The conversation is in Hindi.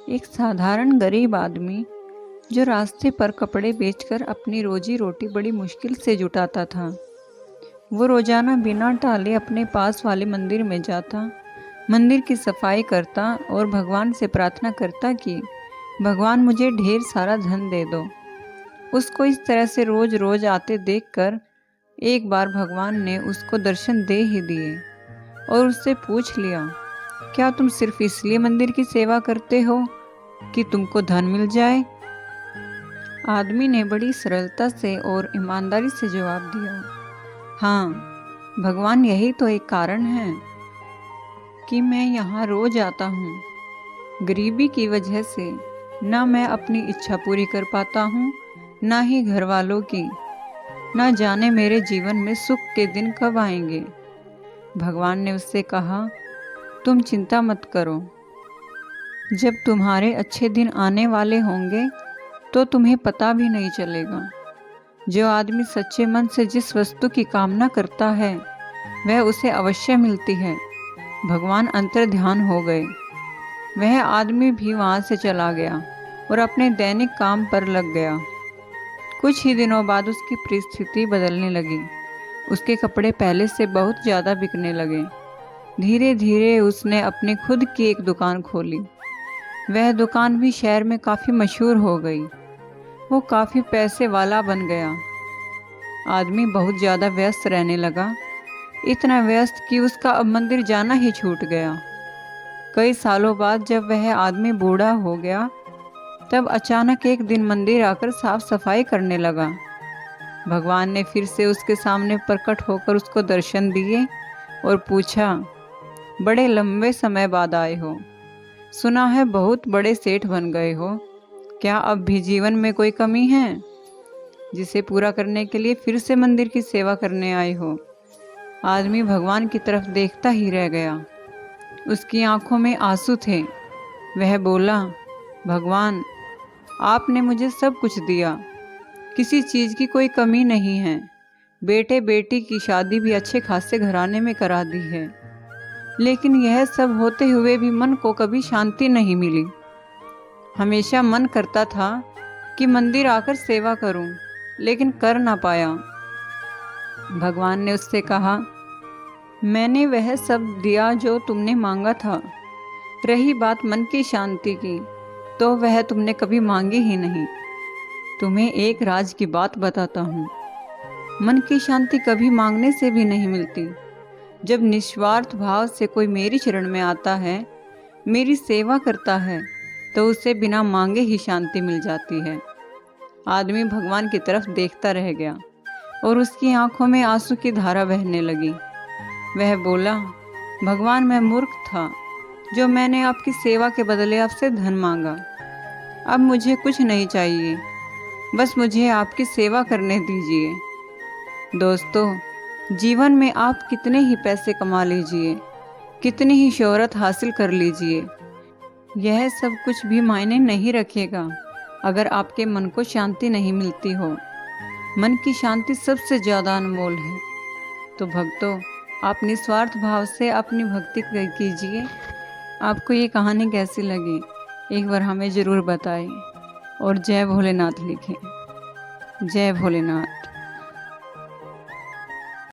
एक साधारण गरीब आदमी जो रास्ते पर कपड़े बेचकर अपनी रोजी रोटी बड़ी मुश्किल से जुटाता था। वो रोजाना बिना टाले अपने पास वाले मंदिर में जाता, मंदिर की सफाई करता और भगवान से प्रार्थना करता कि भगवान मुझे ढेर सारा धन दे दो। उसको इस तरह से रोज रोज आते देखकर एक बार भगवान ने उसको दर्शन दे ही दिए और उससे पूछ लिया, क्या तुम सिर्फ इसलिए मंदिर की सेवा करते हो कि तुमको धन मिल जाए? आदमी ने बड़ी सरलता से और ईमानदारी से जवाब दिया, हाँ भगवान, यही तो एक कारण है कि मैं यहाँ रोज आता हूँ। गरीबी की वजह से ना मैं अपनी इच्छा पूरी कर पाता हूँ, ना ही घर वालों की। ना जाने मेरे जीवन में सुख के दिन कब आएंगे। भगवान ने उससे कहा, तुम चिंता मत करो, जब तुम्हारे अच्छे दिन आने वाले होंगे तो तुम्हें पता भी नहीं चलेगा। जो आदमी सच्चे मन से जिस वस्तु की कामना करता है वह उसे अवश्य मिलती है। भगवान अंतर्ध्यान हो गए। वह आदमी भी वहाँ से चला गया और अपने दैनिक काम पर लग गया। कुछ ही दिनों बाद उसकी परिस्थिति बदलने लगी। उसके कपड़े पहले से बहुत ज़्यादा बिकने लगे। धीरे धीरे उसने अपनी खुद की एक दुकान खोली। वह दुकान भी शहर में काफ़ी मशहूर हो गई। वो काफ़ी पैसे वाला बन गया। आदमी बहुत ज़्यादा व्यस्त रहने लगा, इतना व्यस्त कि उसका अब मंदिर जाना ही छूट गया। कई सालों बाद जब वह आदमी बूढ़ा हो गया तब अचानक एक दिन मंदिर आकर साफ सफाई करने लगा। भगवान ने फिर से उसके सामने प्रकट होकर उसको दर्शन दिए और पूछा, बड़े लंबे समय बाद आए हो, सुना है बहुत बड़े सेठ बन गए हो, क्या अब भी जीवन में कोई कमी है जिसे पूरा करने के लिए फिर से मंदिर की सेवा करने आए हो? आदमी भगवान की तरफ देखता ही रह गया। उसकी आंखों में आंसू थे। वह बोला, भगवान, आपने मुझे सब कुछ दिया, किसी चीज़ की कोई कमी नहीं है। बेटे बेटी की शादी भी अच्छे खासे घराने में करा दी है, लेकिन यह सब होते हुए भी मन को कभी शांति नहीं मिली। हमेशा मन करता था कि मंदिर आकर सेवा करूं, लेकिन कर ना पाया। भगवान ने उससे कहा, मैंने वह सब दिया जो तुमने मांगा था। रही बात मन की शांति की, तो वह तुमने कभी मांगी ही नहीं। तुम्हें एक राज की बात बताता हूँ, मन की शांति कभी मांगने से भी नहीं मिलती। जब निस्वार्थ भाव से कोई मेरी शरण में आता है, मेरी सेवा करता है, तो उसे बिना मांगे ही शांति मिल जाती है। आदमी भगवान की तरफ देखता रह गया और उसकी आंखों में आंसू की धारा बहने लगी। वह बोला, भगवान, मैं मूर्ख था जो मैंने आपकी सेवा के बदले आपसे धन मांगा। अब मुझे कुछ नहीं चाहिए, बस मुझे आपकी सेवा करने दीजिए। दोस्तों, जीवन में आप कितने ही पैसे कमा लीजिए, कितनी ही शोहरत हासिल कर लीजिए, यह सब कुछ भी मायने नहीं रखेगा अगर आपके मन को शांति नहीं मिलती हो। मन की शांति सबसे ज़्यादा अनमोल है। तो भक्तों, आप निस्वार्थ भाव से अपनी भक्ति कीजिए। आपको ये कहानी कैसी लगी एक बार हमें ज़रूर बताएं और जय भोलेनाथ लिखें। जय भोलेनाथ।